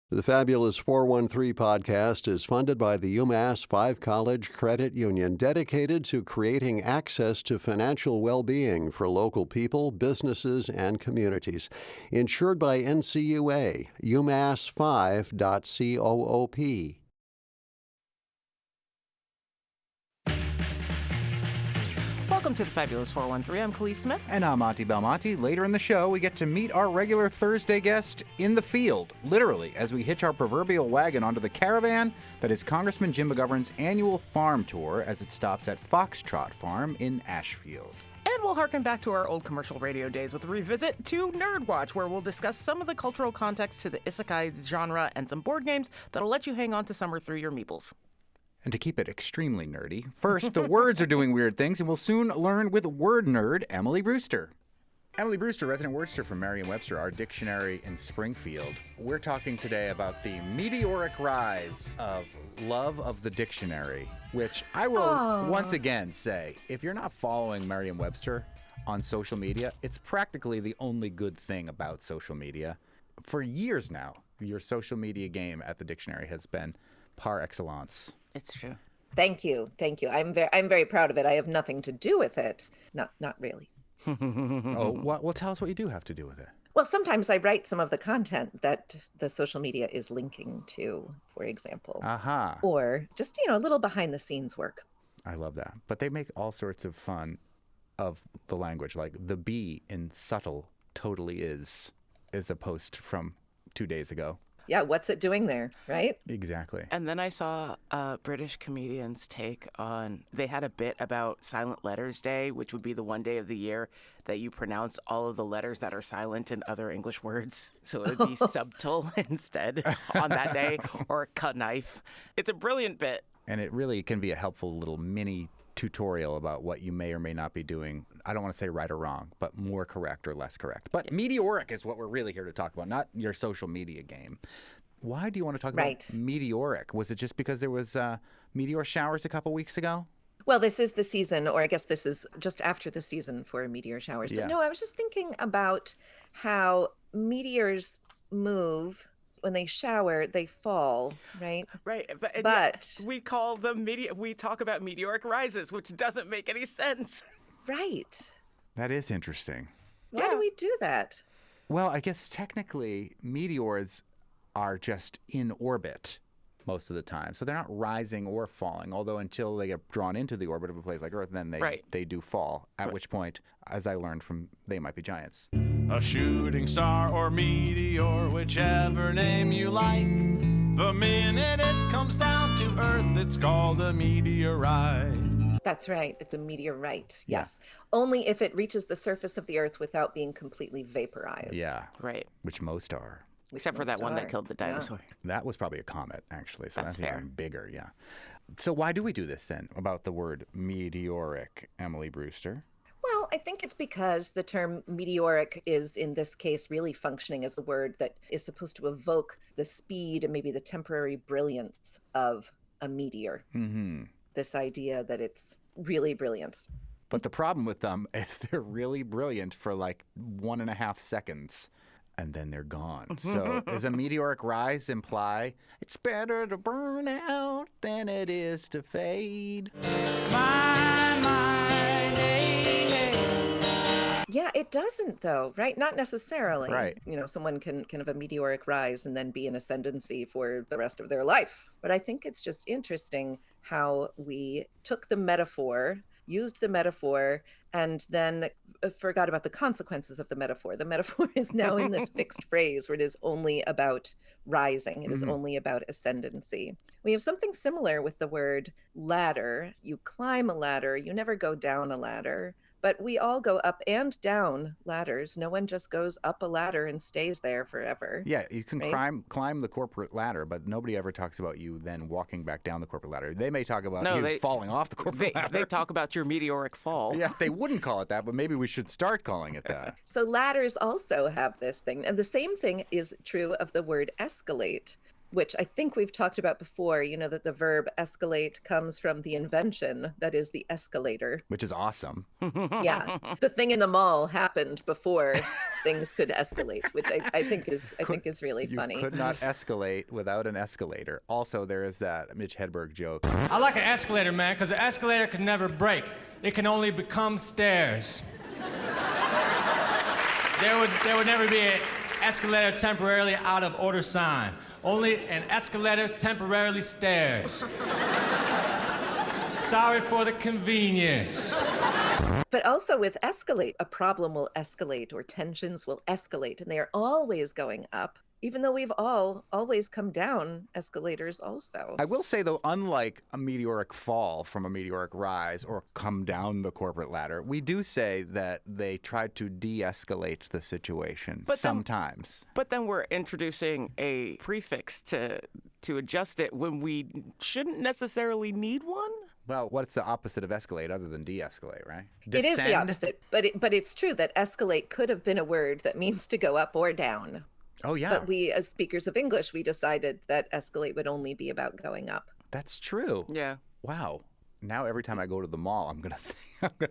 The Fabulous 413 podcast is funded by the UMass 5 College Credit Union, dedicated to creating access to financial well-being for local people, businesses, and communities. Insured by NCUA, umass5.coop. Welcome to the Fabulous 413. I'm Khalees Smith. And I'm Monty Belmonte. Later in the show, we get to meet our regular Thursday guest in the field, literally, as we hitch our proverbial wagon onto the caravan that is Congressman Jim McGovern's annual farm tour as it stops at Foxtrot Farm in Ashfield. And we'll harken back to our old commercial radio days with a revisit to Nerdwatch, where we'll discuss some of the cultural context to the Isekai genre and some board games that'll let you hang on to summer through your meeples. And to keep it extremely nerdy, first, the words are doing weird things, and we'll soon learn with Word Nerd Emily Brewster. Emily Brewster, resident wordster from Merriam-Webster, our dictionary in Springfield. We're talking today about the meteoric rise of love of the dictionary, which I will once again say, if you're not following Merriam-Webster on social media, it's practically the only good thing about social media. For years now, your social media game at the dictionary has been par excellence. It's true. Thank you. I'm very proud of it. I have nothing to do with it. Not really. Well, tell us what you do have to do with it. Well, sometimes I write some of the content that the social media is linking to, for example. Aha. Or just, a little behind the scenes work. I love that. But they make all sorts of fun of the language, like the B in subtle totally is a post from 2 days ago. Yeah, what's it doing there, right? Exactly. And then I saw British comedians take on, they had a bit about Silent Letters Day, which would be the one day of the year that you pronounce all of the letters that are silent in other English words. So it would be subtle instead on that day, or cut knife. It's a brilliant bit. And it really can be a helpful little mini tutorial about what you may or may not be doing. I don't want to say right or wrong, but more correct or less correct. But meteoric is what we're really here to talk about, not your social media game. Why do you want to talk about meteoric? Was it just because there was meteor showers a couple weeks ago? Well, this is the season, or I guess this is just after the season for meteor showers. Yeah. But no, I was just thinking about how meteors move. When they shower, they fall, right? Right, but we call them we talk about meteoric rises, which doesn't make any sense. Right. That is interesting. Why do we do that? Well, I guess technically meteors are just in orbit most of the time. So they're not rising or falling, although until they get drawn into the orbit of a place like Earth, then they do fall, at which point, as I learned from They Might Be Giants. A shooting star or meteor, whichever name you like. The minute it comes down to Earth, it's called a meteorite. That's right. It's a meteorite. Yes. Only if it reaches the surface of the Earth without being completely vaporized. Yeah. Right. Which most are. Except for that one that killed the dinosaur. Yeah. That was probably a comet, actually. So that's fair. Even bigger, yeah. So why do we do this then, about the word meteoric, Emily Brewster? Well, I think it's because the term meteoric is, in this case, really functioning as a word that is supposed to evoke the speed and maybe the temporary brilliance of a meteor. Mm-hmm. This idea that it's really brilliant. But the problem with them is they're really brilliant for like 1.5 seconds. And then they're gone. So does a meteoric rise imply it's better to burn out than it is to fade? Yeah, it doesn't though, right? Not necessarily. Right. Someone can have a meteoric rise and then be in ascendancy for the rest of their life. But I think it's just interesting how we took the metaphor, used the metaphor, and then forgot about the consequences of the metaphor. The metaphor is now in this fixed phrase where it is only about rising. It is only about ascendancy. We have something similar with the word ladder. You climb a ladder, you never go down a ladder. But we all go up and down ladders. No one just goes up a ladder and stays there forever. Yeah, you can climb the corporate ladder, but nobody ever talks about you then walking back down the corporate ladder. They may talk about falling off the corporate ladder. They talk about your meteoric fall. Yeah, they wouldn't call it that, but maybe we should start calling it that. So ladders also have this thing. And the same thing is true of the word escalate. which I think we've talked about before, that the verb escalate comes from the invention that is the escalator. Which is awesome. Yeah. The thing in the mall happened before things could escalate, which I think is really funny. You could not escalate without an escalator. Also, there is that Mitch Hedberg joke. I like an escalator, man, because an escalator can never break. It can only become stairs. There would never be an escalator temporarily out of order sign. Only an escalator temporarily stairs. Sorry for the convenience. But also with escalate, a problem will escalate or tensions will escalate, and they are always going up, even though we've always come down escalators also. I will say, though, unlike a meteoric fall from a meteoric rise or come down the corporate ladder, we do say that they tried to de-escalate the situation sometimes. But then we're introducing a prefix to adjust it when we shouldn't necessarily need one. Well, what's the opposite of escalate other than de-escalate, right? It is the opposite, but it's true that escalate could have been a word that means to go up or down. Oh, yeah. But we, as speakers of English, we decided that escalate would only be about going up. That's true. Yeah. Wow. Now every time I go to the mall, I'm gonna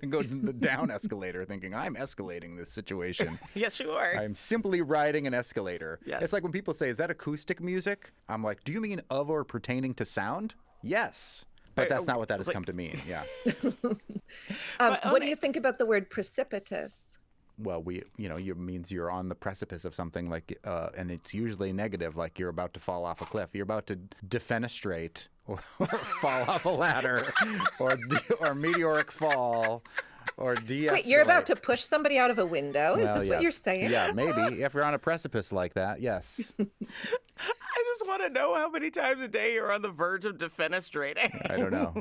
go to the down escalator, thinking I'm escalating this situation. Yes, you are. I'm simply riding an escalator. Yes. It's like when people say, "Is that acoustic music?" I'm like, "Do you mean of or pertaining to sound?" Yes. But that's not what that has come to mean. Yeah. What do you think about the word precipitous? Well, it means you're on the precipice of something, like, and it's usually negative, like you're about to fall off a cliff. You're about to defenestrate or fall off a ladder, or meteoric fall, or de-escalate. Wait, you're about to push somebody out of a window? Is this what you're saying? Yeah, maybe. If you're on a precipice like that, yes. I just want to know how many times a day you're on the verge of defenestrating. I don't know.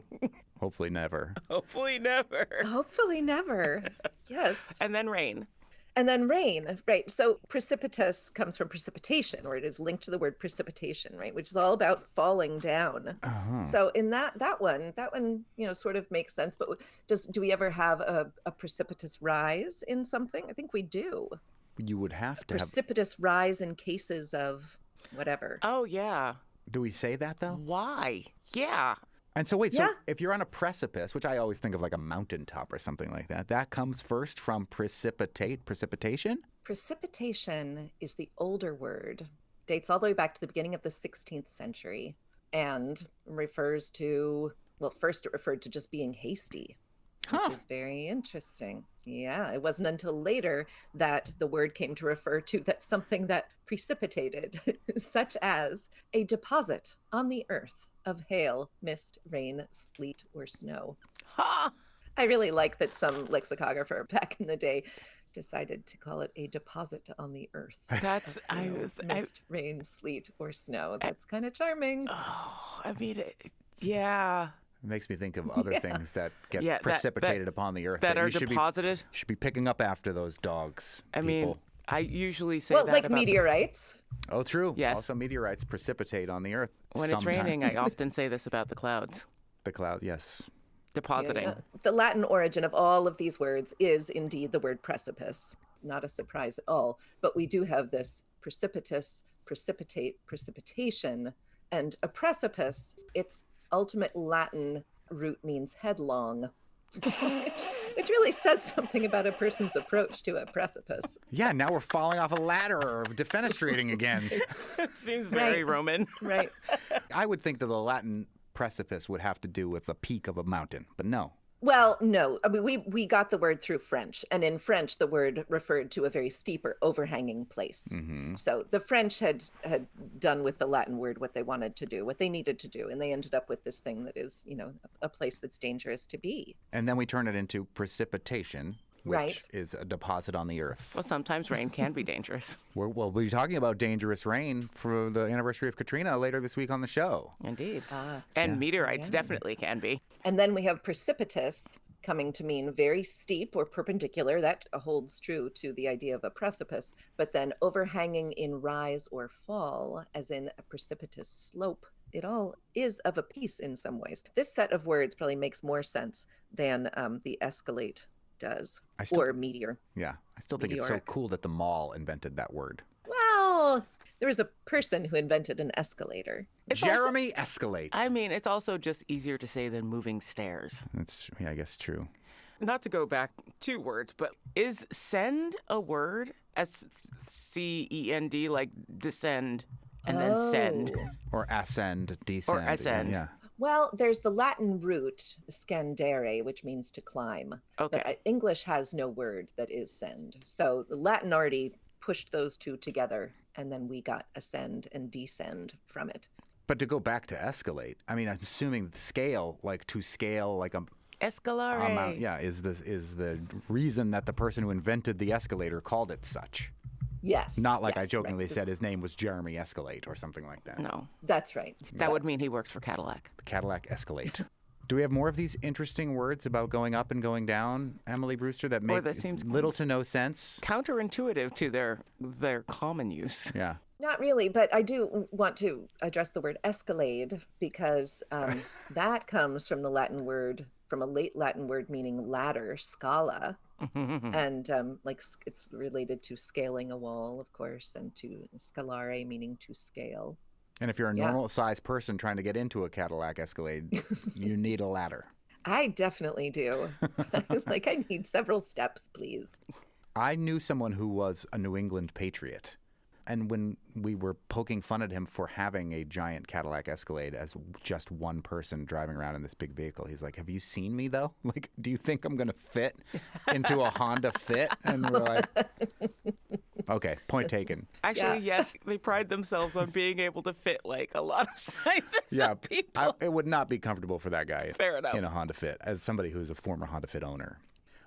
Hopefully never. Hopefully never. Hopefully never. Yes. And then rain. And then rain, right? So precipitous comes from precipitation, or it is linked to the word precipitation, right? Which is all about falling down. Uh-huh. So in that one, sort of makes sense. But do we ever have a precipitous rise in something? I think we do. You would have to precipitous rise in cases of whatever. Oh, yeah. Do we say that, though? Why? Yeah. And so, so if you're on a precipice, which I always think of like a mountaintop or something like that, that comes first from precipitation? Precipitation is the older word, dates all the way back to the beginning of the 16th century, and refers to, first it referred to just being hasty, which is very interesting. Yeah, it wasn't until later that the word came to refer to something that precipitated, such as a deposit on the earth of hail, mist, rain, sleet, or snow. Ha! I really like that some lexicographer back in the day decided to call it a deposit on the earth. That's mist, rain, sleet, or snow. That's kind of charming. Oh, I mean, yeah. It makes me think of other things that get precipitated upon the earth that are deposited. Should be picking up after those dogs. I mean, I usually say that like about meteorites. Oh, true. Yes. Also, meteorites precipitate on the earth. When it's raining, I often say this about the clouds. The cloud, yes. Depositing. Yeah. The Latin origin of all of these words is indeed the word precipice. Not a surprise at all. But we do have this precipitous, precipitate, precipitation, and a precipice. Its ultimate Latin root means headlong. Which really says something about a person's approach to a precipice. Yeah, now we're falling off a ladder or defenestrating again. Seems very Roman. Right. I would think that the Latin precipice would have to do with the peak of a mountain, but no. Well, no. I mean, we got the word through French, and in French, the word referred to a very steep or overhanging place. Mm-hmm. So the French had done with the Latin word what they wanted to do, what they needed to do, and they ended up with this thing that is, a place that's dangerous to be. And then we turn it into precipitation, which is a deposit on the earth. Well, sometimes rain can be dangerous. We'll be talking about dangerous rain for the anniversary of Katrina later this week on the show. Indeed. And meteorites definitely can be. And then we have precipitous coming to mean very steep or perpendicular. That holds true to the idea of a precipice. But then overhanging in rise or fall, as in a precipitous slope. It all is of a piece in some ways. This set of words probably makes more sense than the escalate does, or meteor. Yeah, I still think it's so cool that the mall invented that word. Well, There was a person who invented an escalator. Jeremy Escalate. I mean, it's also just easier to say than moving stairs. That's, yeah, I guess true. Not to go back 2 words, but is send a word? SCEND, like descend and then send. Or ascend, descend. Or ascend. Yeah. Well, there's the Latin root, scendere, which means to climb. Okay. But English has no word that is send. So the Latin already pushed those 2 together, and then we got ascend and descend from it. But to go back to escalate, I mean, I'm assuming the scale, like to scale, like a Escalare. amount, yeah, is the reason that the person who invented the escalator called it such. Yes. Not like yes, I jokingly right. said his name was Jeremy Escalate or something like that. No, That's right. that would mean he works for Cadillac. The Cadillac Escalate. Do we have more of these interesting words about going up and going down, Emily Brewster, that make that seems little to no sense? Counterintuitive to their common use. Yeah. Not really, but I do want to address the word escalade because that comes from the Latin word, from a late Latin word meaning ladder, scala. And it's related to scaling a wall, of course, and to scalare, meaning to scale. And if you're a normal sized person trying to get into a Cadillac Escalade, you need a ladder. I definitely do. Like, I need several steps, please. I knew someone who was a New England patriot. And when we were poking fun at him for having a giant Cadillac Escalade as just one person driving around in this big vehicle, he's like, have you seen me, though? Like, do you think I'm going to fit into a Honda Fit? And we're like, okay, point taken. Actually, yes, they pride themselves on being able to fit like a lot of sizes of people. It would not be comfortable for that guy Fair enough. in a Honda Fit, as somebody who's a former Honda Fit owner.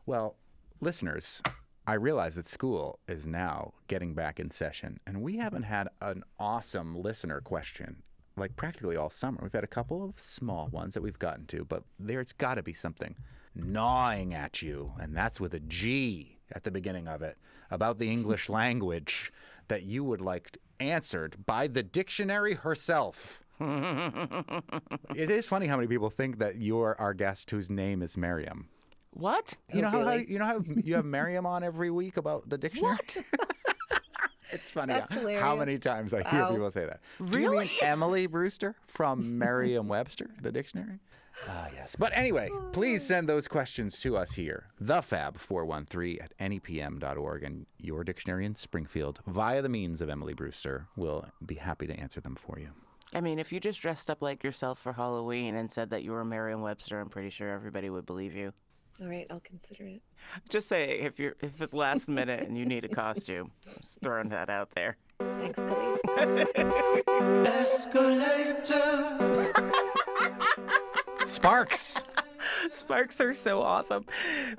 Well, listeners, I realize that school is now getting back in session, and we haven't had an awesome listener question like practically all summer. We've had a couple of small ones that we've gotten to, but there's got to be something gnawing at you, and that's with a G at the beginning of it, about the English language that you would like answered by the dictionary herself. It is funny how many people think that you're our guest whose name is Merriam. What? You know really? how you have Merriam on every week about the dictionary? What? It's funny That's how hilarious. many times I hear Wow. people say that. Do you mean Emily Brewster from Merriam-Webster, the dictionary? Ah, yes. But anyway, please send those questions to us here, thefab413@nepm.org, and your dictionary in Springfield, via the means of Emily Brewster, will be happy to answer them for you. I mean, if you just dressed up like yourself for Halloween and said that you were Merriam-Webster, I'm pretty sure everybody would believe you. All right, I'll consider it. Just say if it's last minute and you need a costume. Just throwing that out there. Thanks, Khalees. Sparks! Sparks are so awesome.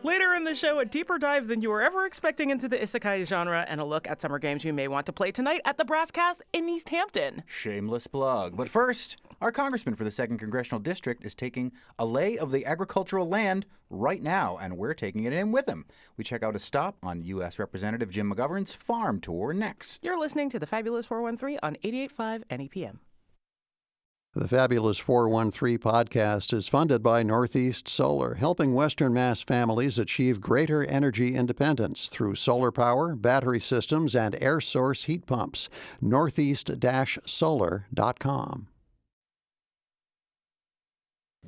Later in the show, a deeper dive than you were ever expecting into the Isekai genre and a look at summer games you may want to play tonight at the Brass Cast in East Hampton. Shameless plug. But first, our congressman for the 2nd Congressional District is taking a lay of the agricultural land right now, and we're taking it in with him. We check out a stop on U.S. Representative Jim McGovern's farm tour next. You're listening to the Fabulous 413 on 88.5 NEPM. The Fabulous 413 podcast is funded by Northeast Solar, helping Western Mass families achieve greater energy independence through solar power, battery systems, and air source heat pumps. Northeast-solar.com.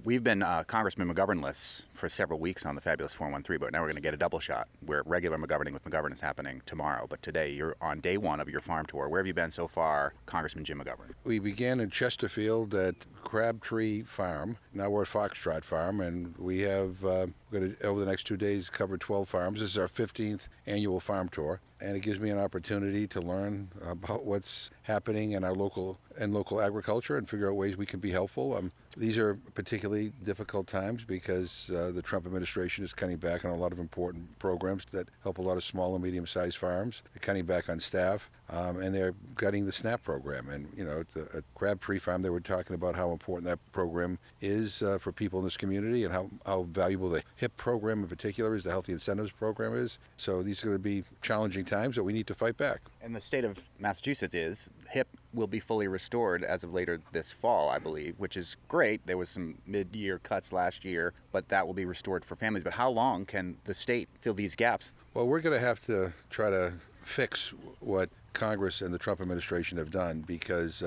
We've been Congressman McGovernless for several weeks on the Fabulous 413, but now we're going to get a double shot where regular McGoverning with McGovern is happening tomorrow. But today, you're on day one of your farm tour. Where have you been so far, Congressman Jim McGovern? We began in Chesterfield at Crabtree Farm. Now we're at Foxtrot Farm, and we have, we're going to, over the next 2 days, cover 12 farms. This is our 15th annual farm tour, and it gives me an opportunity to learn about what's happening in our local agriculture and figure out ways we can be helpful. These are particularly difficult times because the Trump administration is cutting back on a lot of important programs that help a lot of small and medium-sized farms. They're cutting back on staff, and they're gutting the SNAP program. And, you know, at Crabtree Farm, they were talking about how important that program is for people in this community and how valuable the HIP program in particular is, the Healthy Incentives program is. So these are going to be challenging times that we need to fight back. And the state of Massachusetts is HIP will be fully restored as of later this fall, I believe, which is great. There was some mid-year cuts last year, but that will be restored for families. But how long can the state fill these gaps? Well, we're going to have to try to fix what Congress and the Trump administration have done, because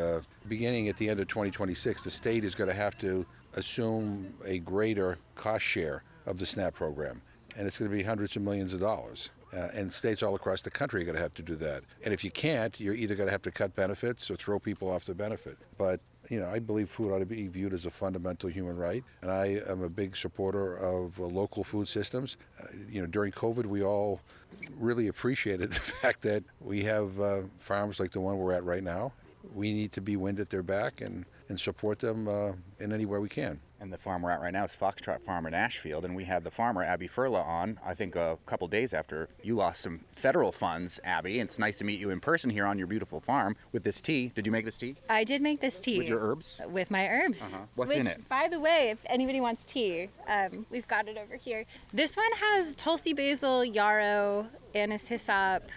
beginning at the end of 2026, the state is going to have to assume a greater cost share of the SNAP program. And it's going to be hundreds of millions of dollars. And states all across the country are going to have to do that. And if you can't, you're either going to have to cut benefits or throw people off the benefit. But, I believe food ought to be viewed as a fundamental human right. And I am a big supporter of local food systems. During COVID, we all really appreciated the fact that we have farms like the one we're at right now. We need to be wind at their back and support them in any way we can. And the farm we're at right now is Foxtrot Farm in Ashfield, and we had the farmer, Abby Furla, on, I think, a couple days after you lost some federal funds, Abby. It's nice to meet you in person here on your beautiful farm with this tea. Did you make this tea? I did make this tea. With your herbs? With my herbs. What's in it? By the way, if anybody wants tea, we've got it over here. This one has Tulsi basil, yarrow, anise hyssop,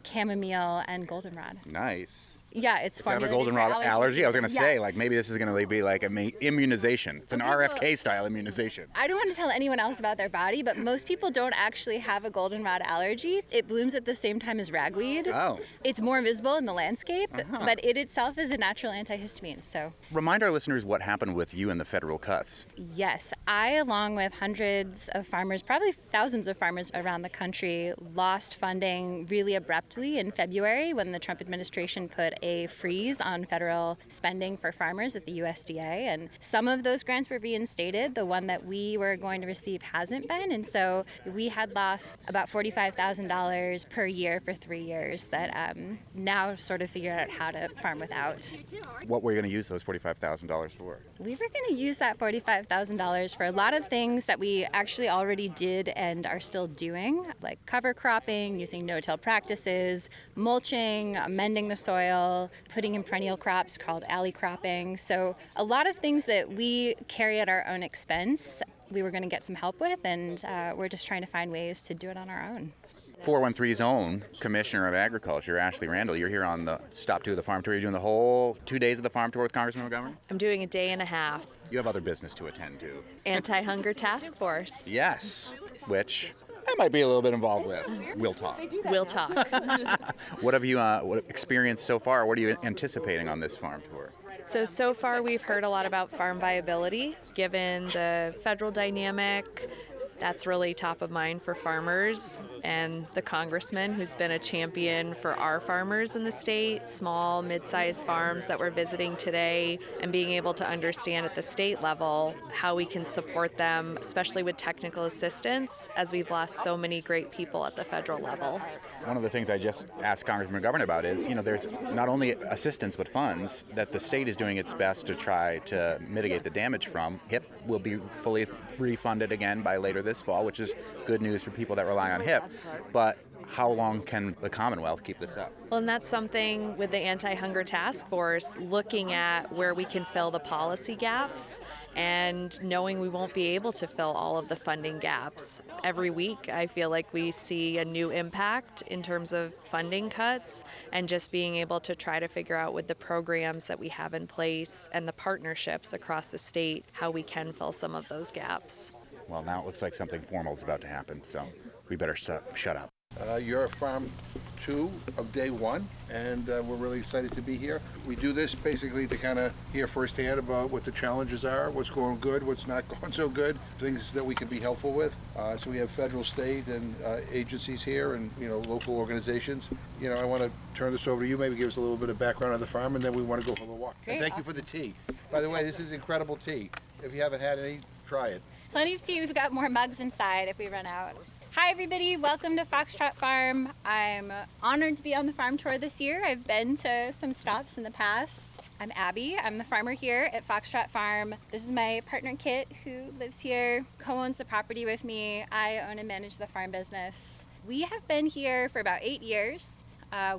chamomile, and goldenrod. Nice. Yeah, it's If you have a formulated goldenrod for allergy allergy, I was going to season. say, Yeah. like, maybe this is going to be like an immunization. It's an Okay, well- RFK-style immunization. I don't want to tell anyone else about their body, but most people don't actually have a goldenrod allergy. It blooms at the same time as ragweed. Oh. It's more visible in the landscape, but it itself is a natural antihistamine. So, Remind our listeners what happened with you and the federal cuts. yes, I, along with hundreds of farmers, probably thousands of farmers around the country, lost funding really abruptly in February when the Trump administration put a freeze on federal spending for farmers at the USDA. And some of those grants were reinstated. The one that we were going to receive hasn't been. And so we had lost about $45,000 per year for 3 years that now sort of figure out how to farm without. What were you going to use those $45,000 for? We were going to use that $45,000 for a lot of things that we actually already did and are still doing, like cover cropping, using no-till practices, mulching, amending the soil, putting in perennial crops called alley cropping. So a lot of things that we carry at our own expense, we were going to get some help with, and we're just trying to find ways to do it on our own. 413's own Commissioner of Agriculture, Ashley Randall, you're here on the Stop 2 of the Farm Tour. You're doing the whole 2 days of the farm tour with Congressman Montgomery? I'm doing a day and a half. You have other business to attend to. Anti-hunger task force. Yes, which I might be a little bit involved with. We'll talk. We'll talk. What have you experienced so far? What are you anticipating on this farm tour? So far we've heard a lot about farm viability. Given the federal dynamic, that's really top of mind for farmers, and the congressman who's been a champion for our farmers in the state, small, mid-sized farms that we're visiting today, and being able to understand at the state level how we can support them, especially with technical assistance, as we've lost so many great people at the federal level. One of the things I just asked Congressman McGovern about is, there's not only assistance but funds that the state is doing its best to try to mitigate the damage from. HIP will be fully refunded again by later this fall, which is good news for people that rely on HIP. But how long can the Commonwealth keep this up? Well, and that's something with the Anti-Hunger Task Force, looking at where we can fill the policy gaps and knowing we won't be able to fill all of the funding gaps. Every week, I feel like we see a new impact in terms of funding cuts, and just being able to try to figure out with the programs that we have in place and the partnerships across the state, how we can fill some of those gaps. Well, now it looks like something formal is about to happen, so we better shut up. You're farm 2 of day 1, and we're really excited to be here. We do this basically to kind of hear firsthand about what the challenges are, what's going good, what's not going so good, things that we can be helpful with. So we have federal, state, and agencies here, and local organizations. I want to turn this over to you. Maybe give us a little bit of background on the farm, and then we want to go for a walk. Great. And thank you for the tea. By the way, this is incredible tea. If you haven't had any, try it. Plenty of tea. We've got more mugs inside if we run out. Hi everybody, welcome to Foxtrot Farm. I'm honored to be on the farm tour this year. I've been to some stops in the past. I'm Abby. I'm the farmer here at Foxtrot Farm. This is my partner Kit, who lives here, co-owns the property with me. I own and manage the farm business. We have been here for about 8 years.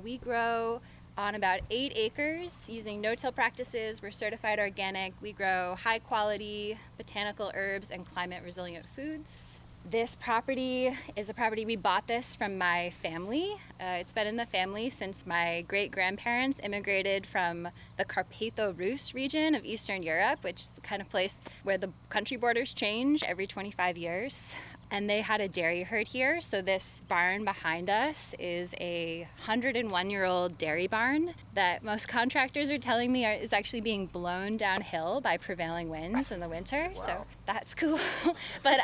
We grow on about 8 acres using no-till practices. We're certified organic. We grow high quality botanical herbs and climate resilient foods. This property is a property, we bought this from my family. It's been in the family since my great-grandparents immigrated from the Carpatho-Rus region of Eastern Europe, which is the kind of place where the country borders change every 25 years. and they had a dairy herd here. So this barn behind us is a 101-year-old dairy barn that most contractors are telling me is actually being blown downhill by prevailing winds in the winter. Wow. So that's cool. But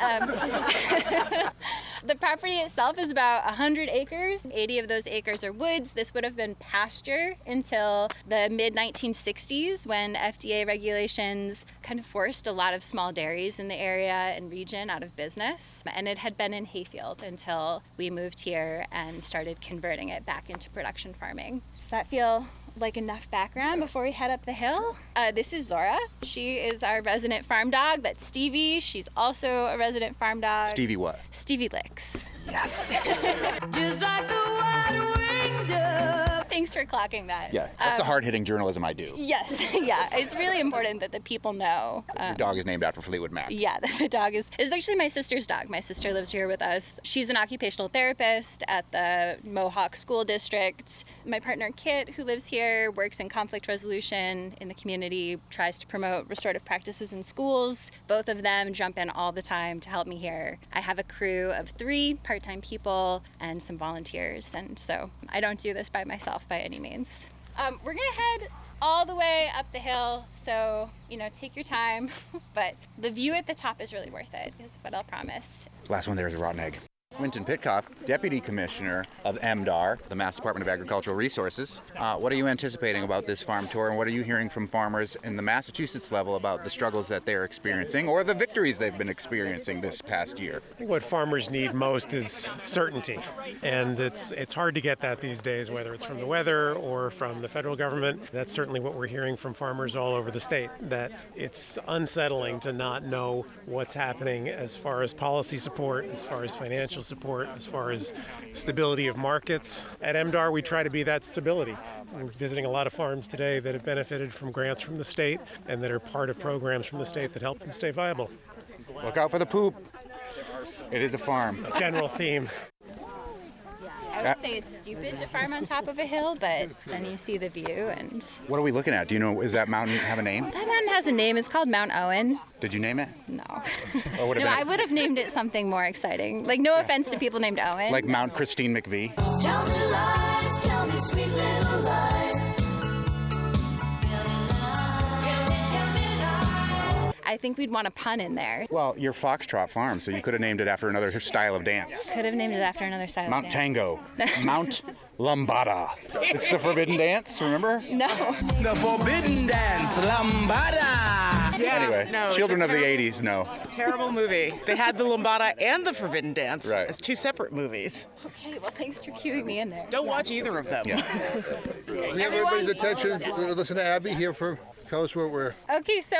the property itself is about 100 acres. 80 of those acres are woods. This would have been pasture until the mid-1960s when FDA regulations kind of forced a lot of small dairies in the area and region out of business. And it had been in hayfield until we moved here and started converting it back into production farming. Does that feel like enough background before we head up the hill? This is Zora. She is our resident farm dog. That's Stevie. She's also a resident farm dog. Stevie what? Stevie Licks. Yes. Just like the wide-winged dove. Thanks for clocking that. Yeah, that's the hard-hitting journalism I do. Yes, yeah. It's really important that the people know. Your dog is named after Fleetwood Mac. Yeah, the dog is actually my sister's dog. My sister lives here with us. She's an occupational therapist at the Mohawk School District. My partner Kit, who lives here, works in conflict resolution in the community, tries to promote restorative practices in schools. Both of them jump in all the time to help me here. I have a crew of 3 part-time people and some volunteers, and so I don't do this by myself by any means. We're gonna head all the way up the hill, so take your time, but the view at the top is really worth it, is what I'll promise. Last one there is a rotten egg. Winton Pitcoff, Deputy Commissioner of MDAR, the Mass Department of Agricultural Resources. What are you anticipating about this farm tour, and what are you hearing from farmers in the Massachusetts level about the struggles that they're experiencing or the victories they've been experiencing this past year? I think what farmers need most is certainty, and it's hard to get that these days, whether it's from the weather or from the federal government. That's certainly what we're hearing from farmers all over the state, that it's unsettling to not know what's happening as far as policy support, as far as financial support, as far as stability of markets. At MDAR, we try to be that stability. We're visiting a lot of farms today that have benefited from grants from the state and that are part of programs from the state that help them stay viable. Look out for the poop. It is a farm. General theme. I would say it's stupid to farm on top of a hill, but then you see the view and... What are we looking at? Do you know, is that mountain have a name? That mountain has a name. It's called Mount Owen. Did you name it? No. Or would it No, been I would have named it something more exciting. Like, no offense to people named Owen. like Mount Christine McVie? Tell me lies, tell me sweet little lies. I think we'd want a pun in there. Well, you're Foxtrot Farm, so you could have named it after another style of dance. Could have named it after another style Mount of dance. Tango. Mount Lambada. It's the forbidden dance, remember? No. The forbidden dance, Lambada. Yeah, Anyway, no, children it's of a the 80s know. terrible movie. They had the Lambada and the Forbidden Dance Right. as 2 separate movies. Okay, well, thanks for cueing me in there. Don't watch either of them. We have everybody's attention. Listen to Abby here for. Tell us where we're. Okay, so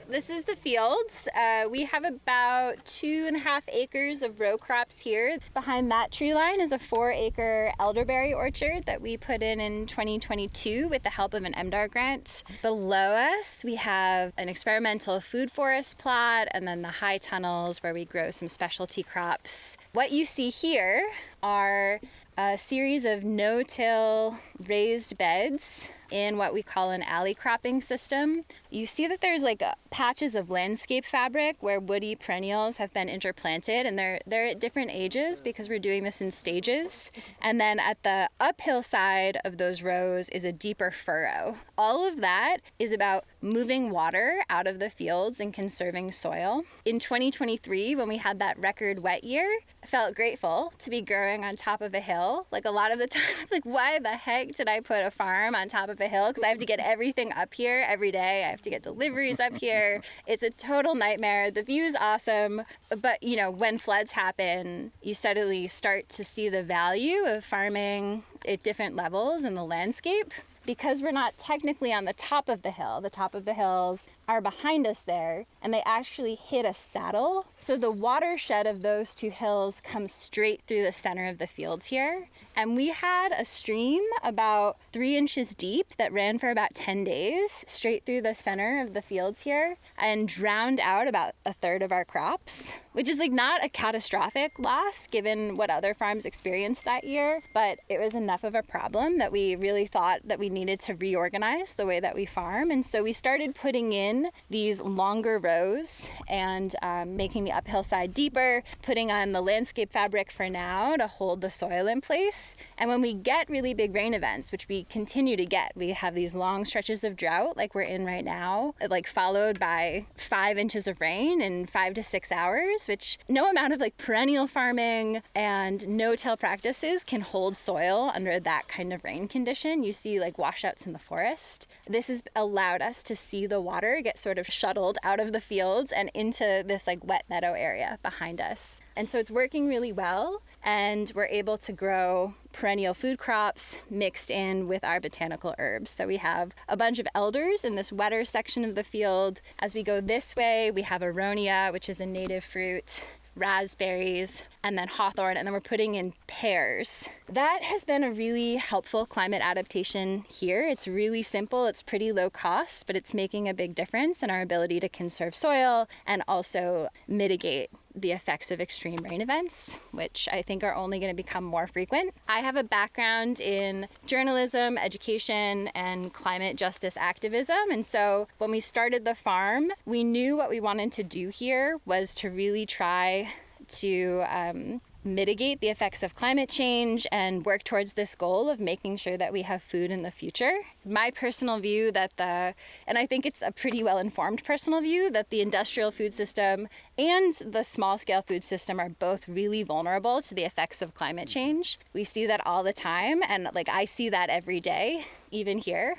this is the fields. We have about 2.5 acres of row crops here. Behind that tree line is a 4-acre elderberry orchard that we put in 2022 with the help of an MDAR grant. Below us, we have an experimental food forest plot and then the high tunnels where we grow some specialty crops. What you see here are a series of no-till raised beds in what we call an alley cropping system. You see that there's like patches of landscape fabric where woody perennials have been interplanted, and they're at different ages because we're doing this in stages. And then at the uphill side of those rows is a deeper furrow. All of that is about moving water out of the fields and conserving soil. In 2023, when we had that record wet year, I felt grateful to be growing on top of a hill. Like a lot of the time, I'm like, why the heck did I put a farm on top of a hill? Because I have to get everything up here every day. I have to get deliveries up here. It's a total nightmare. The view's awesome. But, when floods happen, you suddenly start to see the value of farming at different levels in the landscape. Because we're not technically on the top of the hills are behind us there, and they actually hit a saddle. So the watershed of those 2 hills comes straight through the center of the fields here. And we had a stream about 3 inches deep that ran for about 10 days straight through the center of the fields here and drowned out about 1/3 of our crops, which is like not a catastrophic loss given what other farms experienced that year, but it was enough of a problem that we really thought that we needed to reorganize the way that we farm. And so we started putting in these longer rows and making the uphill side deeper, putting on the landscape fabric for now to hold the soil in place. And when we get really big rain events, which we continue to get, we have these long stretches of drought like we're in right now, like followed by 5 inches of rain in 5 to 6 hours, which no amount of like perennial farming and no-till practices can hold soil under that kind of rain condition. You see like washouts in the forest. This has allowed us to see the water get sort of shuttled out of the fields and into this like wet meadow area behind us. And so it's working really well, and we're able to grow perennial food crops mixed in with our botanical herbs. So we have a bunch of elders in this wetter section of the field. As we go this way, we have aronia, which is a native fruit, raspberries, and then hawthorn, and then we're putting in pears. That has been a really helpful climate adaptation here. It's really simple, it's pretty low cost, but it's making a big difference in our ability to conserve soil and also mitigate the effects of extreme rain events, which I think are only going to become more frequent. I have a background in journalism, education, and climate justice activism. And so when we started the farm, we knew what we wanted to do here was to really try to mitigate the effects of climate change and work towards this goal of making sure that we have food in the future. My personal view and I think it's a pretty well-informed personal view, that the industrial food system and the small-scale food system are both really vulnerable to the effects of climate change. We see that all the time, and like I see that every day, even here.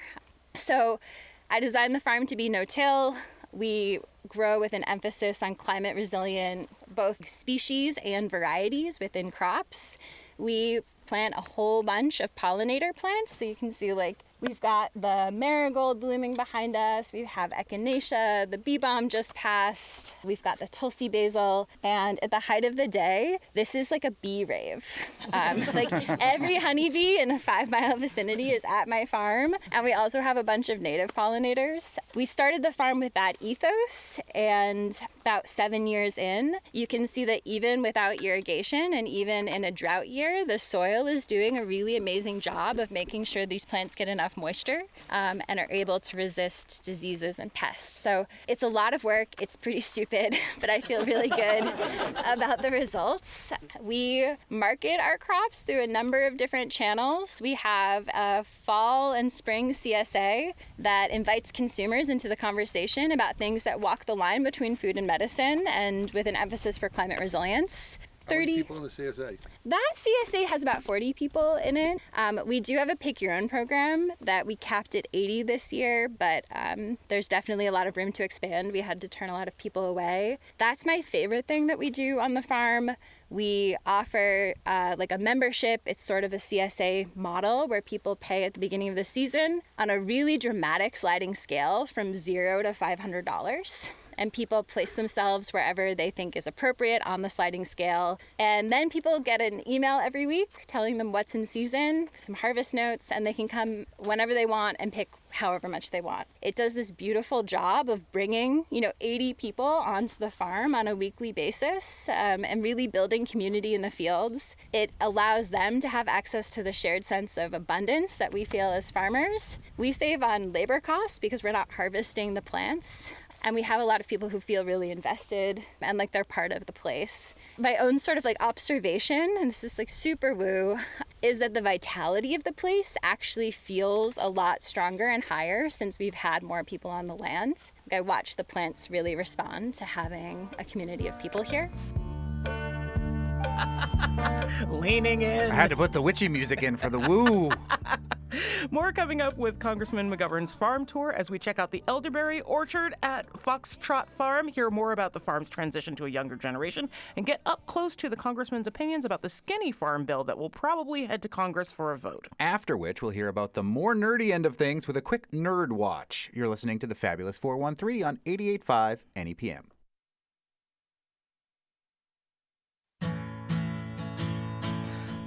So I designed the farm to be no-till. We grow with an emphasis on climate resilient both species and varieties within crops. We plant a whole bunch of pollinator plants. So you can see like we've got the marigold blooming behind us. We have echinacea, the bee balm just passed. We've got the tulsi basil. And at the height of the day, this is like a bee rave. Like every honeybee in a 5-mile vicinity is at my farm. And we also have a bunch of native pollinators. We started the farm with that ethos, and about 7 years in, you can see that even without irrigation and even in a drought year, the soil is doing a really amazing job of making sure these plants get enough moisture and are able to resist diseases and pests. So it's a lot of work. It's pretty stupid, but I feel really good about the results. We market our crops through a number of different channels. We have a fall and spring CSA that invites consumers into the conversation about things that walk the line between food and medicine, and with an emphasis for climate resilience. 30 people in the CSA? That CSA has about 40 people in it. We do have a pick your own program that we capped at 80 this year, but there's definitely a lot of room to expand. We had to turn a lot of people away. That's my favorite thing that we do on the farm. We offer like a membership. It's sort of a CSA model where people pay at the beginning of the season on a really dramatic sliding scale from $0 to $500. And people place themselves wherever they think is appropriate on the sliding scale. And then people get an email every week telling them what's in season, some harvest notes, and they can come whenever they want and pick however much they want. It does this beautiful job of bringing, 80 people onto the farm on a weekly basis and really building community in the fields. It allows them to have access to the shared sense of abundance that we feel as farmers. We save on labor costs because we're not harvesting the plants. And we have a lot of people who feel really invested and like they're part of the place. My own sort of like observation, and this is like super woo, is that the vitality of the place actually feels a lot stronger and higher since we've had more people on the land. I watch the plants really respond to having a community of people here. Leaning in. I had to put the witchy music in for the woo. More coming up with Congressman McGovern's farm tour as we check out the elderberry orchard at Foxtrot Farm, hear more about the farm's transition to a younger generation, and get up close to the congressman's opinions about the skinny farm bill that will probably head to Congress for a vote. After which, we'll hear about the more nerdy end of things with a quick Nerdwatch. You're listening to the Fabulous 413 on 88.5 NEPM.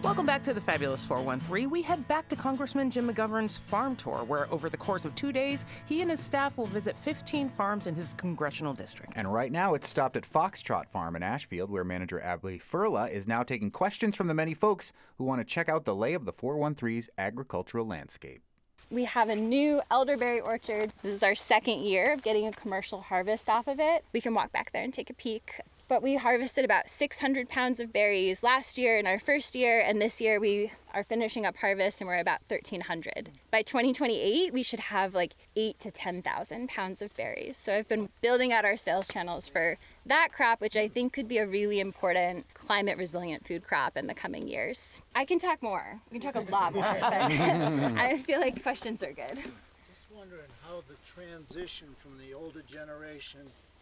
Welcome back to the Fabulous 413. We head back to Congressman Jim McGovern's farm tour, where over the course of 2 days, he and his staff will visit 15 farms in his congressional district. And right now, it's stopped at Foxtrot Farm in Ashfield, where manager Abby Furla is now taking questions from the many folks who want to check out the lay of the 413's agricultural landscape. We have a new elderberry orchard. This is our second year of getting a commercial harvest off of it. We can walk back there and take a peek. But we harvested about 600 pounds of berries last year in our first year, and this year we are finishing up harvest and we're about 1,300. By 2028, we should have like 8,000 to 10,000 pounds of berries. So I've been building out our sales channels for that crop, which I think could be a really important climate resilient food crop in the coming years. I can talk more. We can talk a lot more, but I feel like questions are good. Just wondering how the transition from the older generation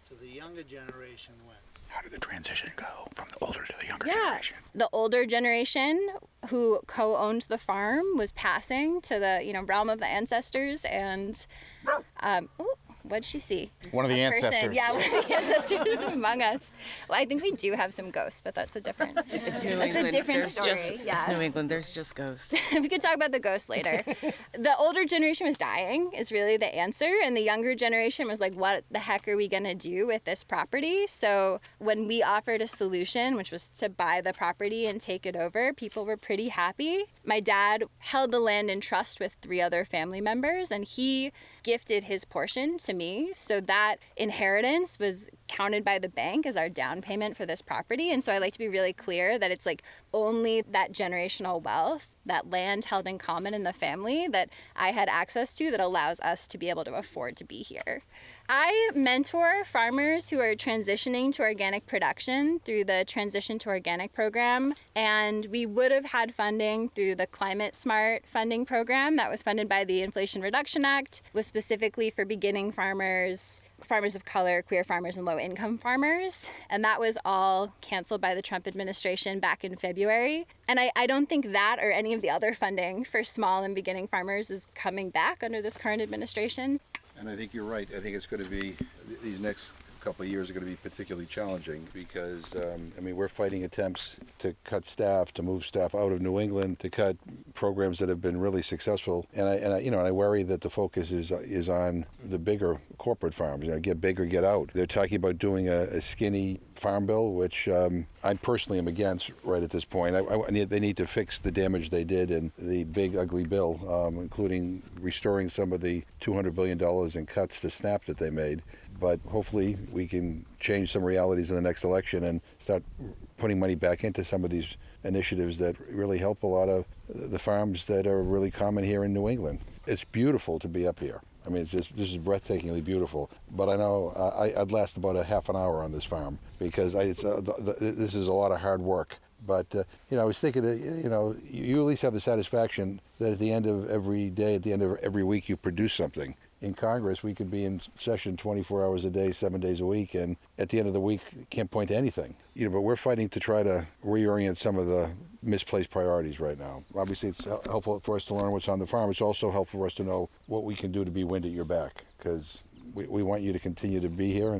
to the younger generation went. How did the transition go from the older to the younger generation? The older generation who co-owned the farm was passing to the realm of the ancestors, and what'd she see? One of the ancestors. Yeah, one of the ancestors among us. Well, I think we do have some ghosts, but that's a different. It's New That's England. a different There's story. Just, yeah. It's New England. There's just ghosts. We could talk about the ghosts later. The older generation was dying is really the answer, and the younger generation was like, what the heck are we gonna do with this property? So when we offered a solution, which was to buy the property and take it over, people were pretty happy. My dad held the land in trust with 3 other family members, and he gifted his portion to me. So that inheritance was counted by the bank as our down payment for this property. And so I like to be really clear that it's like only that generational wealth, that land held in common in the family that I had access to that allows us to be able to afford to be here. I mentor farmers who are transitioning to organic production through the Transition to Organic program, and we would have had funding through the Climate Smart funding program that was funded by the Inflation Reduction Act, was specifically for beginning farmers, farmers of color, queer farmers, and low-income farmers. And that was all canceled by the Trump administration back in February. And I don't think that or any of the other funding for small and beginning farmers is coming back under this current administration. And I think you're right. I think it's going to be, these next couple of years are going to be particularly challenging because, we're fighting attempts to cut staff, to move staff out of New England, to cut programs that have been really successful. And I worry that the focus is on the bigger corporate farms. Get big or get out. They're talking about doing a skinny farm bill, which I personally am against right at this point. They need to fix the damage they did in the big, ugly bill, including restoring some of the $200 billion in cuts to SNAP that they made. But hopefully we can change some realities in the next election and start putting money back into some of these initiatives that really help a lot of the farms that are really common here in New England. It's beautiful to be up here. This is breathtakingly beautiful. But I know I'd last about a half an hour on this farm because this is a lot of hard work. But, I was thinking, you at least have the satisfaction that at the end of every day, at the end of every week, you produce something. In Congress, we could be in session 24 hours a day, 7 days a week, and at the end of the week, can't point to anything. But we're fighting to try to reorient some of the misplaced priorities right now. Obviously, it's helpful for us to learn what's on the farm. It's also helpful for us to know what we can do to be wind at your back, because we want you to continue to be here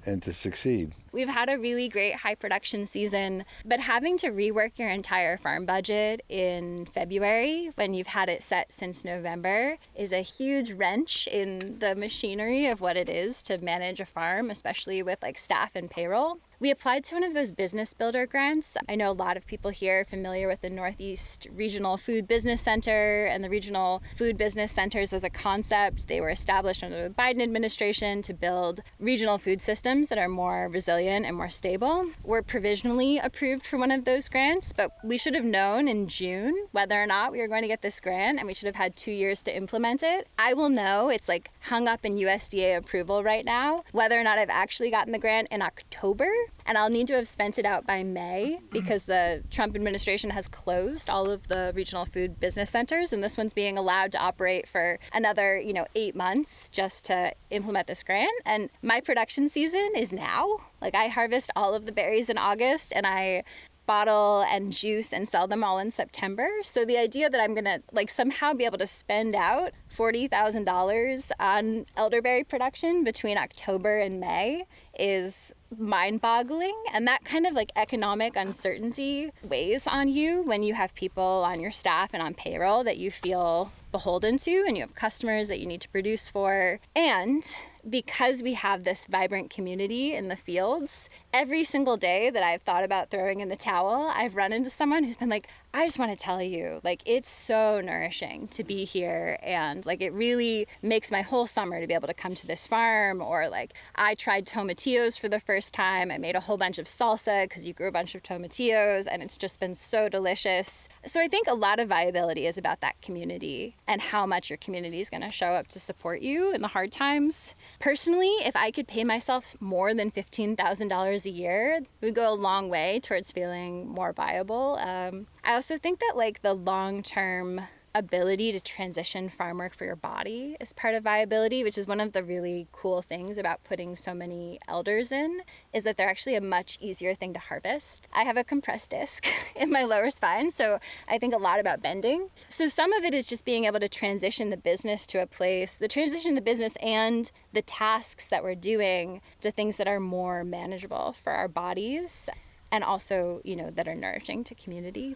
and to succeed. We've had a really great high production season, but having to rework your entire farm budget in February when you've had it set since November is a huge wrench in the machinery of what it is to manage a farm, especially with staff and payroll. We applied to one of those business builder grants. I know a lot of people here are familiar with the Northeast Regional Food Business Center and the Regional Food Business Centers as a concept. They were established under the Biden administration to build regional food systems that are more resilient and more stable. We're provisionally approved for one of those grants, but we should have known in June whether or not we were going to get this grant, and we should have had 2 years to implement it. I will know, it's hung up in USDA approval right now, whether or not I've actually gotten the grant in October. And I'll need to have spent it out by May because the Trump administration has closed all of the regional food business centers, and this one's being allowed to operate for another, 8 months just to implement this grant. And my production season is now. I harvest all of the berries in August, and I bottle and juice and sell them all in September. So the idea that I'm gonna like somehow be able to spend out $40,000 on elderberry production between October and May is mind-boggling. And that kind of like economic uncertainty weighs on you when you have people on your staff and on payroll that you feel beholden to, and you have customers that you need to produce for. And because we have this vibrant community in the fields, every single day that I've thought about throwing in the towel, I've run into someone who's been like, I just want to tell you, like, it's so nourishing to be here, and like it really makes my whole summer to be able to come to this farm. Or like, I tried tomatillos for the first time. I made a whole bunch of salsa because you grew a bunch of tomatillos, and it's just been so delicious. So I think a lot of viability is about that community and how much your community is going to show up to support you in the hard times. Personally, if I could pay myself more than $15,000 a year, it would go a long way towards feeling more viable. I also think that like the long-term ability to transition farm work for your body is part of viability, which is one of the really cool things about putting so many elders in, is that they're actually a much easier thing to harvest. I have a compressed disc in my lower spine, so I think a lot about bending. So some of it is just being able to transition the business to a place, the transition of the business and the tasks that we're doing to things that are more manageable for our bodies, and also, you know, that are nourishing to community.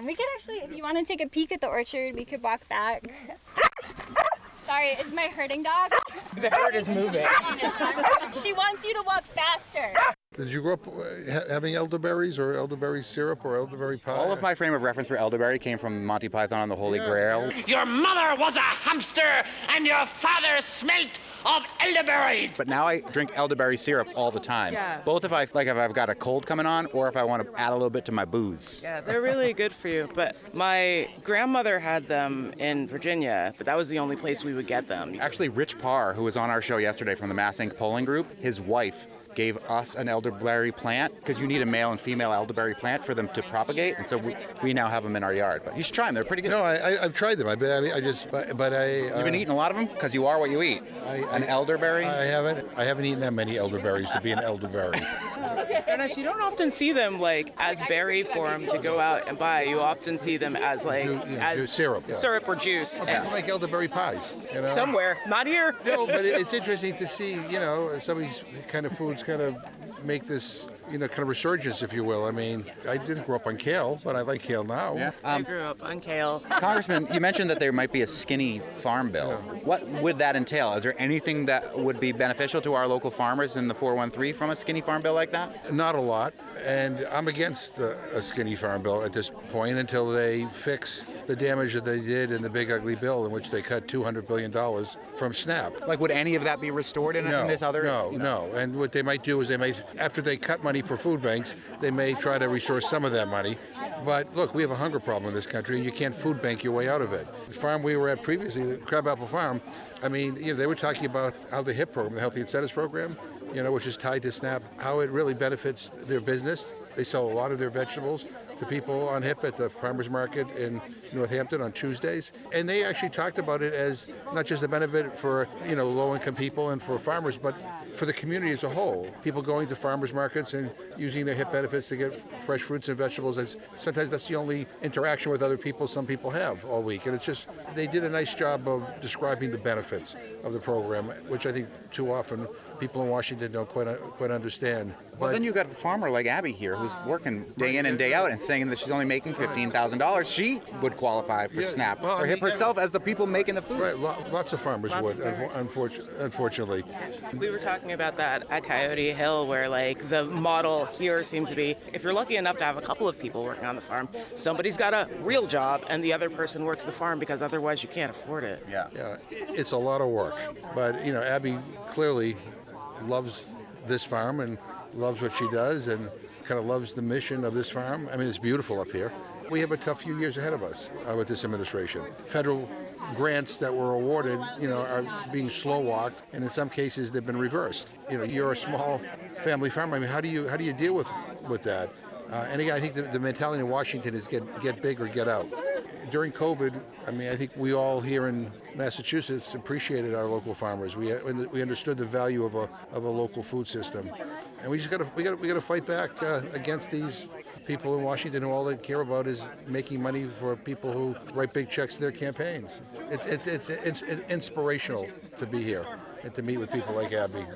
We could actually, if you want to take a peek at the orchard, we could walk back. Sorry, is my herding dog? The herd is moving. She wants you to walk faster. Did you grow up having elderberries or elderberry syrup or elderberry pie? All of my frame of reference for elderberry came from Monty Python and the Holy Grail. Your mother was a hamster and your father smelt of elderberries. But now I drink elderberry syrup all the time. Yeah. Both if I've got a cold coming on, or if I want to add a little bit to my booze. Yeah, they're really good for you. But my grandmother had them in Virginia, but that was the only place we would get them. Actually, Rich Parr, who was on our show yesterday from the Mass Inc. polling group, his wife gave us an elderberry plant, because you need a male and female elderberry plant for them to propagate, and so we now have them in our yard. But you should try them; they're pretty good. No, I've tried them. You've been eeating a lot of them because you are what you eat. An elderberry. I haven't eaten that many elderberries to be an elderberry. And you don't often see them like as berry form to go out and buy. You often see them as like as syrup, syrup or juice. People make elderberry pies. You know? Somewhere, not here. No, but it's interesting to see. You know, some of these kind of foods kind of make this, you know, kind of resurgence, if you will. I mean, I didn't grow up on kale, but I like kale now. Yeah. I grew up on kale. Congressman, you mentioned that there might be a skinny farm bill. What would that entail? Is there anything that would be beneficial to our local farmers in the 413 from a skinny farm bill like that? Not a lot, and I'm against a skinny farm bill at this point until they fix the damage that they did in the big ugly bill in which they cut $200 billion from SNAP. Like, would any of that be restored in this other? No. And what they might do is after they cut money for food banks, they may try to restore some of that money. But look, we have a hunger problem in this country, and you can't food bank your way out of it. The farm we were at previously, the Crabapple Farm, I mean, you know, they were talking about how the HIP program, the Healthy Incentives Program, you know, which is tied to SNAP, how it really benefits their business. They sell a lot of their vegetables to people on HIP at the farmers market in Northampton on Tuesdays. And they actually talked about it as not just a benefit for, you know, low-income people and for farmers, but for the community as a whole. People going to farmers markets and using their HIP benefits to get fresh fruits and vegetables. Sometimes that's the only interaction with other people some people have all week. And it's just, they did a nice job of describing the benefits of the program, which I think too often people in Washington don't quite understand. Well, then you got a farmer like Abby here who's working day in and day out and saying that she's only making $15,000. She would qualify for SNAP or HIP herself as the people making the food. Right, lots of farmers would, unfortunately. We were talking about that at Coyote Hill, where like the model here seems to be, if you're lucky enough to have a couple of people working on the farm, somebody's got a real job and the other person works the farm because otherwise you can't afford it. Yeah, it's a lot of work. But, you know, Abby clearly loves this farm and loves what she does and kind of loves the mission of this farm. I mean, it's beautiful up here. We have a tough few years ahead of us with this administration. Federal grants that were awarded, you know, are being slow-walked, and in some cases they've been reversed. You know, you're a small family farm. I mean, how do you deal with that? And again, I think the mentality in Washington is get big or get out. During COVID, I mean, I think we all here in Massachusetts appreciated our local farmers. We understood the value of a local food system, and we got to fight back against these people in Washington who all they care about is making money for people who write big checks to their campaigns. It's inspirational to be here and to meet with people like Abby.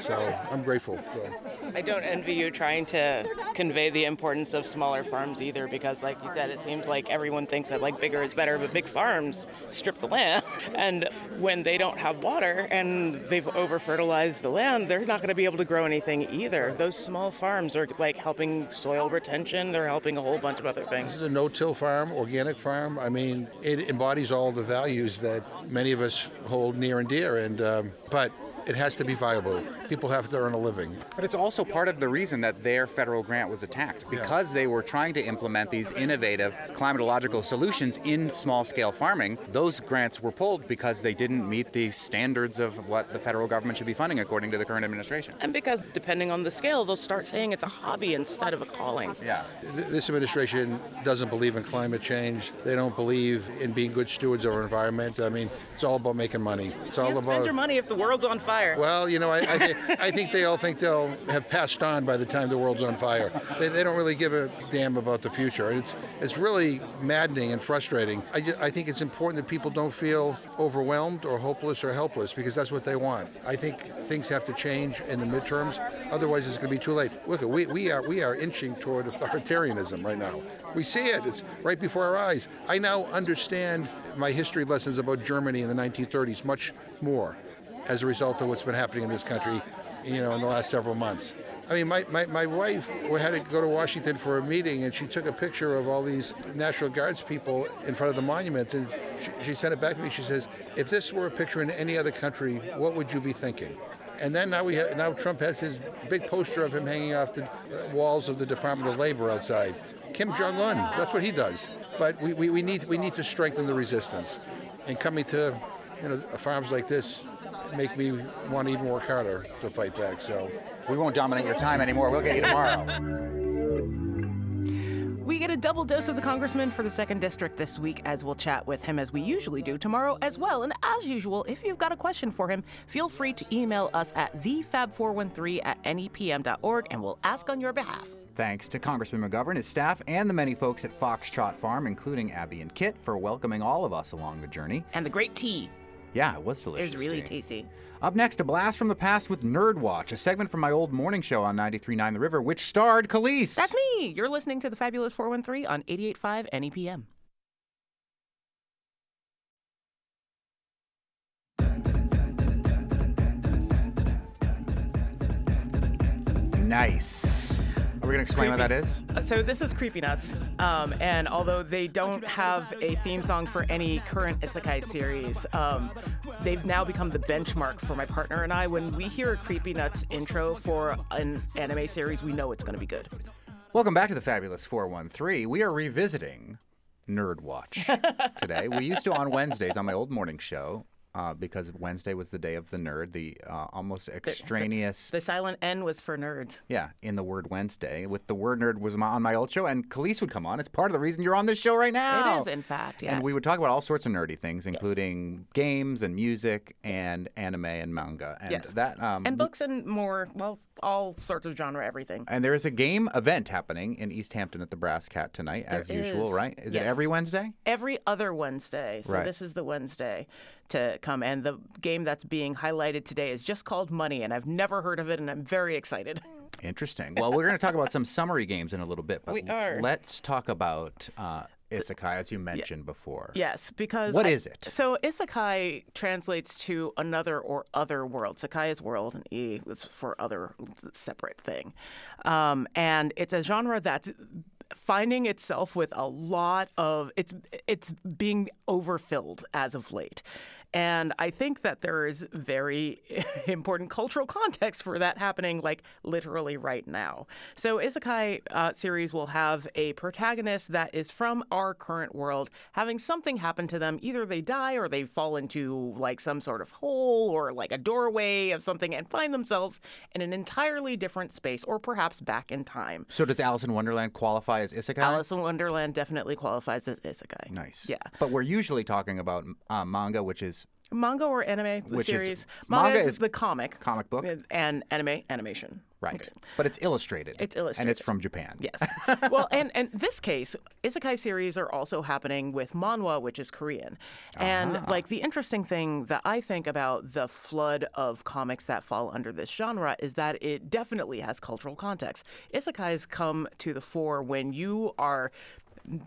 So I'm grateful. So. I don't envy you trying to convey the importance of smaller farms either, because like you said, it seems like everyone thinks that like bigger is better, but big farms strip the land. And when they don't have water and they've over-fertilized the land, they're not going to be able to grow anything either. Those small farms are like helping soil retention. They're helping a whole bunch of other things. This is a no-till farm, organic farm. I mean, it embodies all the values that many of us hold near and dear. And but it has to be viable. People have to earn a living. But it's also part of the reason that their federal grant was attacked, because they were trying to implement these innovative climatological solutions in small-scale farming. Those grants were pulled because they didn't meet the standards of what the federal government should be funding according to the current administration. And because depending on the scale, they'll start saying it's a hobby instead of a calling. Yeah. This administration doesn't believe in climate change. They don't believe in being good stewards of our environment. I mean, it's all about making money. It's all You can't about spend your money if the world's on fire. Well, you know, I think they all think they'll have passed on by the time the world's on fire. They don't really give a damn about the future. It's really maddening and frustrating. I think it's important that people don't feel overwhelmed or hopeless or helpless, because that's what they want. I think things have to change in the midterms. Otherwise, it's going to be too late. Look, we are inching toward authoritarianism right now. We see it. It's right before our eyes. I now understand my history lessons about Germany in the 1930s much more as a result of what's been happening in this country, you know, in the last several months. I mean, my wife had to go to Washington for a meeting, and she took a picture of all these National Guards people in front of the monuments, and she sent it back to me. She says, if this were a picture in any other country, what would you be thinking? And then now Trump has his big poster of him hanging off the walls of the Department of Labor outside. Kim Jong-un, that's what he does. But we need to strengthen the resistance. And coming to, you know, farms like this make me want to even work harder to fight back. So we won't dominate your time anymore. We'll get you tomorrow. We get a double dose of the congressman for the 2nd District this week, as we'll chat with him as we usually do tomorrow as well. And as usual, if you've got a question for him, feel free to email us at thefab413@nepm.org, and we'll ask on your behalf. Thanks to Congressman McGovern, his staff, and the many folks at Foxtrot Farm, including Abby and Kit, for welcoming all of us along the journey. And the great tea. Yeah, it was delicious. It was really tasty. Up next, a blast from the past with Nerdwatch, a segment from my old morning show on 93.9 The River, which starred Khalees. That's me. You're listening to the Fabulous 413 on 88.5 NEPM. Nice. Are we going to explain what that is? So this is Creepy Nuts, and although they don't have a theme song for any current Isekai series, they've now become the benchmark for my partner and I. When we hear a Creepy Nuts intro for an anime series, we know it's going to be good. Welcome back to the Fabulous 413. We are revisiting Nerdwatch today. We used to on Wednesdays on my old morning show. Because Wednesday was the day of the nerd, the almost extraneous... The silent N was for nerds. Yeah, in the word Wednesday. With the word nerd was on my old show, and Khalees would come on. It's part of the reason you're on this show right now. It is, in fact, yes. And we would talk about all sorts of nerdy things, including games and music and anime and manga. And yes. That, and books and more, well, all sorts of genre, everything. And there is a game event happening in East Hampton at the Brass Cat tonight, as usual, right? Is it every Wednesday? Every other Wednesday. So this is the Wednesday to come. And the game that's being highlighted today is just called Money, and I've never heard of it, and I'm very excited. Interesting. Well, we're going to talk about some summary games in a little bit, but we are. Let's talk about Isekai, as you mentioned before. Yes, because... What is it? So Isekai translates to another or other world. Sakai is world, and E is for other, separate thing. And it's a genre that's finding itself with a lot of... It's being overfilled as of late. And I think that there is very important cultural context for that happening, like, literally right now. So Isekai series will have a protagonist that is from our current world having something happen to them. Either they die or they fall into, like, some sort of hole or, like, a doorway of something and find themselves in an entirely different space, or perhaps back in time. So does Alice in Wonderland qualify as Isekai? Alice in Wonderland definitely qualifies as Isekai. Nice. Yeah. But we're usually talking about manga, which is Manga or anime Which series. is- Manga manga is is the comic book, and anime animation. right? Okay. But it's illustrated. It's illustrated. And it's from Japan. Yes. Well, and this case, isekai series are also happening with manhwa, which is Korean. And like the interesting thing that I think about the flood of comics that fall under this genre is that it definitely has cultural context. Isekais come to the fore when you are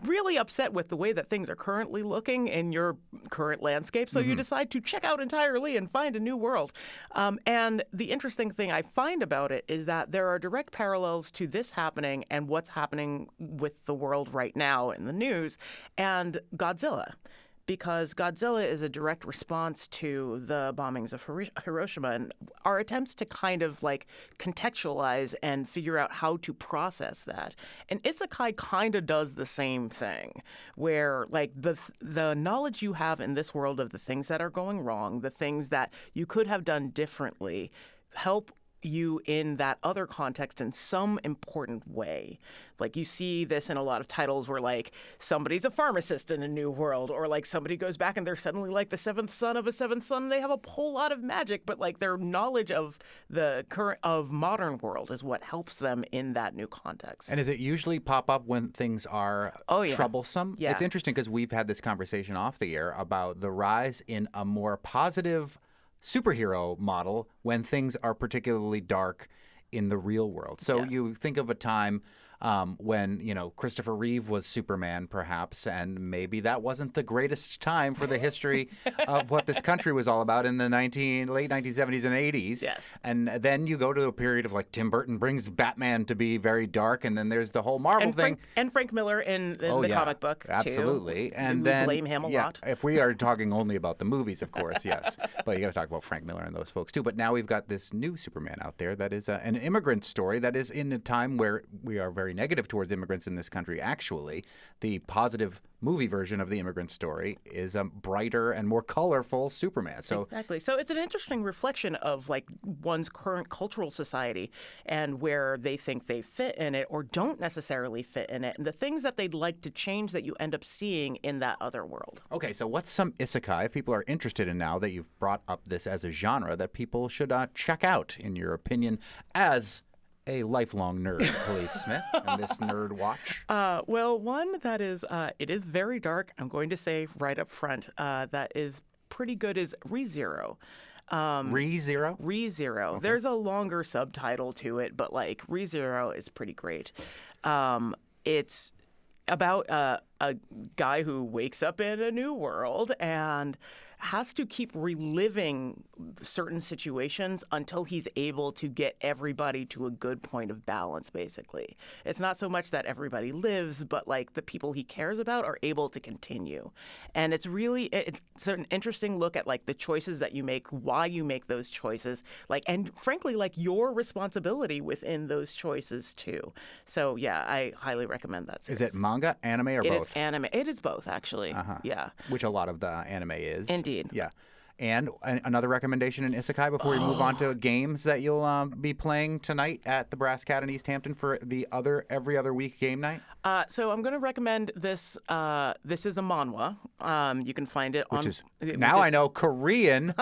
really upset with the way that things are currently looking in your current landscape, so you decide to check out entirely and find a new world. And the interesting thing I find about it is that there are direct parallels to this happening and what's happening with the world right now in the news and Godzilla. Because Godzilla is a direct response to the bombings of Hiroshima, and our attempts to kind of like contextualize and figure out how to process that. And Isekai kind of does the same thing, where like the knowledge you have in this world of the things that are going wrong, the things that you could have done differently, help you in that other context in some important way. Like you see this in a lot of titles where like somebody's a pharmacist in a new world, or like somebody goes back and they're suddenly like the seventh son of a seventh son. They have a whole lot of magic, but like their knowledge of the current of modern world is what helps them in that new context. And does it usually pop up when things are troublesome? Yeah. It's interesting because we've had this conversation off the air about the rise in a more positive superhero model when things are particularly dark in the real world. So you think of a time when, you know, Christopher Reeve was Superman, perhaps, and maybe that wasn't the greatest time for the history of what this country was all about in the late 1970s and 80s. Yes. And then you go to a period of like Tim Burton brings Batman to be very dark, and then there's the whole Marvel thing. And Frank Miller in the comic book, too. Absolutely. And we then blame him a lot. If we are talking only about the movies, of course, yes. But you got to talk about Frank Miller and those folks, too. But now we've got this new Superman out there that is an immigrant story that is in a time where we are very negative towards immigrants in this country. Actually, the positive movie version of the immigrant story is a brighter and more colorful Superman. So exactly. So it's an interesting reflection of like one's current cultural society and where they think they fit in it or don't necessarily fit in it, and the things that they'd like to change that you end up seeing in that other world. Okay, so what's some isekai, if people are interested in now that you've brought up this as a genre, that people should check out, in your opinion, as a lifelong nerd, Police Smith, and this Nerdwatch? Well, one that is, it is very dark. I'm going to say right up front, that is pretty good is ReZero. ReZero? ReZero. Okay. There's a longer subtitle to it, but like ReZero is pretty great. It's about a guy who wakes up in a new world and has to keep reliving certain situations until he's able to get everybody to a good point of balance, basically. It's not so much that everybody lives, but like the people he cares about are able to continue. And it's an interesting look at like the choices that you make, why you make those choices, like, and frankly, like your responsibility within those choices too. So yeah, I highly recommend that series. Is it manga, anime, or both? It is anime. It is both, actually. Yeah. Which a lot of the anime is. Indeed. Yeah. And another recommendation in Isekai before we move on to games that you'll be playing tonight at the Brass Cat in East Hampton for the every other week game night? So I'm going to recommend this. This is a manhwa. You can find it on. I know Korean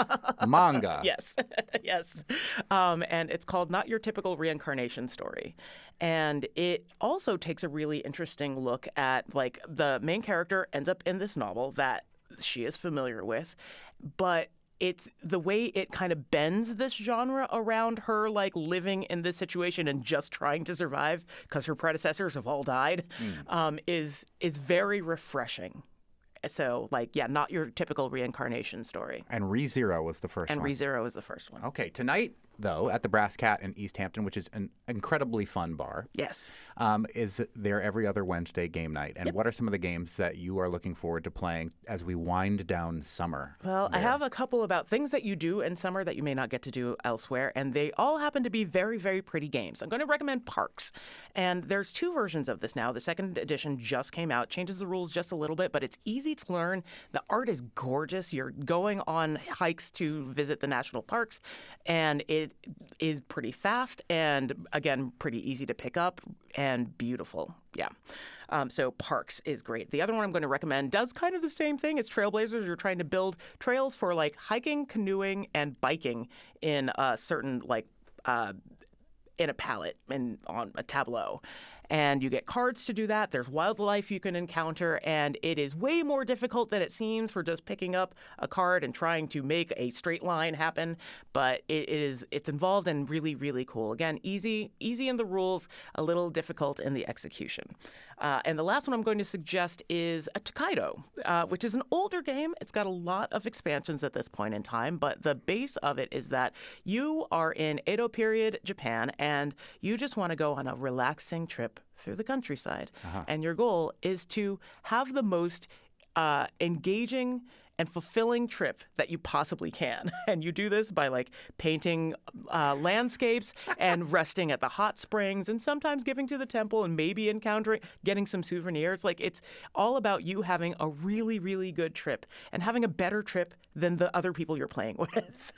manga. Yes, yes. And it's called Not Your Typical Reincarnation Story. And it also takes a really interesting look at like the main character ends up in this novel that she is familiar with, but it's the way it kind of bends this genre around her like living in this situation and just trying to survive because her predecessors have all died is very refreshing. So, like, yeah, not your typical reincarnation story. And ReZero was the first one. And ReZero is the first one. Okay, tonight, though, at the Brass Cat in East Hampton, which is an incredibly fun bar. Yes. Is there every other Wednesday game night. And what are some of the games that you are looking forward to playing as we wind down summer? Well, I have a couple about things that you do in summer that you may not get to do elsewhere, and they all happen to be very, very pretty games. I'm going to recommend Parks. And there's two versions of this now. The second edition just came out, changes the rules just a little bit, but it's easy to learn. The art is gorgeous. You're going on hikes to visit the national parks, and It is pretty fast and, again, pretty easy to pick up and beautiful. Yeah. So Parks is great. The other one I'm going to recommend does kind of the same thing. It's Trailblazers. You're trying to build trails for like hiking, canoeing, and biking in a certain in a palette and on a tableau. And you get cards to do that. There's wildlife you can encounter, and it is way more difficult than it seems for just picking up a card and trying to make a straight line happen. But it's involved and really, really cool. Again, easy in the rules, a little difficult in the execution. And the last one I'm going to suggest is a Tokaido, which is an older game. It's got a lot of expansions at this point in time, but the base of it is that you are in Edo period Japan, and you just want to go on a relaxing trip through the countryside. And your goal is to have the most engaging and fulfilling trip that you possibly can. And you do this by like painting landscapes and resting at the hot springs and sometimes giving to the temple and maybe getting some souvenirs. Like, it's all about you having a really, really good trip and having a better trip than the other people you're playing with.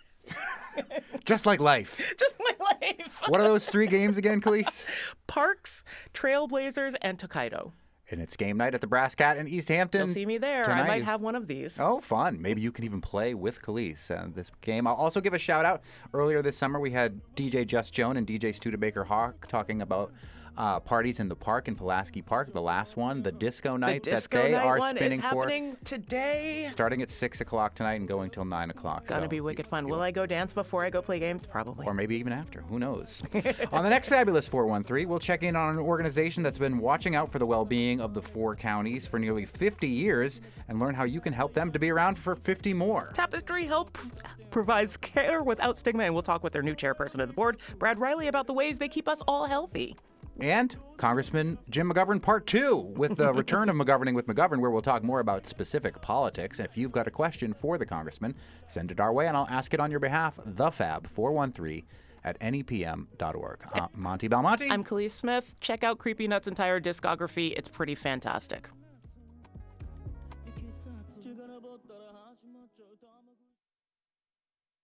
Just like life. Just like life. What are those 3 games again, Khalees? Parks, Trailblazers, and Tokaido. And it's game night at the Brass Cat in East Hampton. You'll see me there. Tonight. I might have one of these. Oh, fun. Maybe you can even play with Khalees this game. I'll also give a shout out. Earlier this summer, we had DJ Just Joan and DJ Studebaker Hawk talking about parties in the park in Pulaski Park. The last one, the disco night that they are spinning for. Happening today. Starting at 6 o'clock tonight and going till 9 o'clock. Gonna be wicked fun. Will I go dance before I go play games? Probably. Or maybe even after. Who knows? On the next Fabulous 413, we'll check in on an organization that's been watching out for the well-being of the 4 counties for nearly 50 years and learn how you can help them to be around for 50 more. Tapestry Help provides care without stigma, and we'll talk with their new chairperson of the board, Brad Riley, about the ways they keep us all healthy. And Congressman Jim McGovern Part 2 with the return of McGoverning with McGovern, where we'll talk more about specific politics. And if you've got a question for the congressman, send it our way and I'll ask it on your behalf. thefab413@nepm.org. Monty Belmonte. I'm Khalees Smith. Check out Creepy Nuts' entire discography. It's pretty fantastic.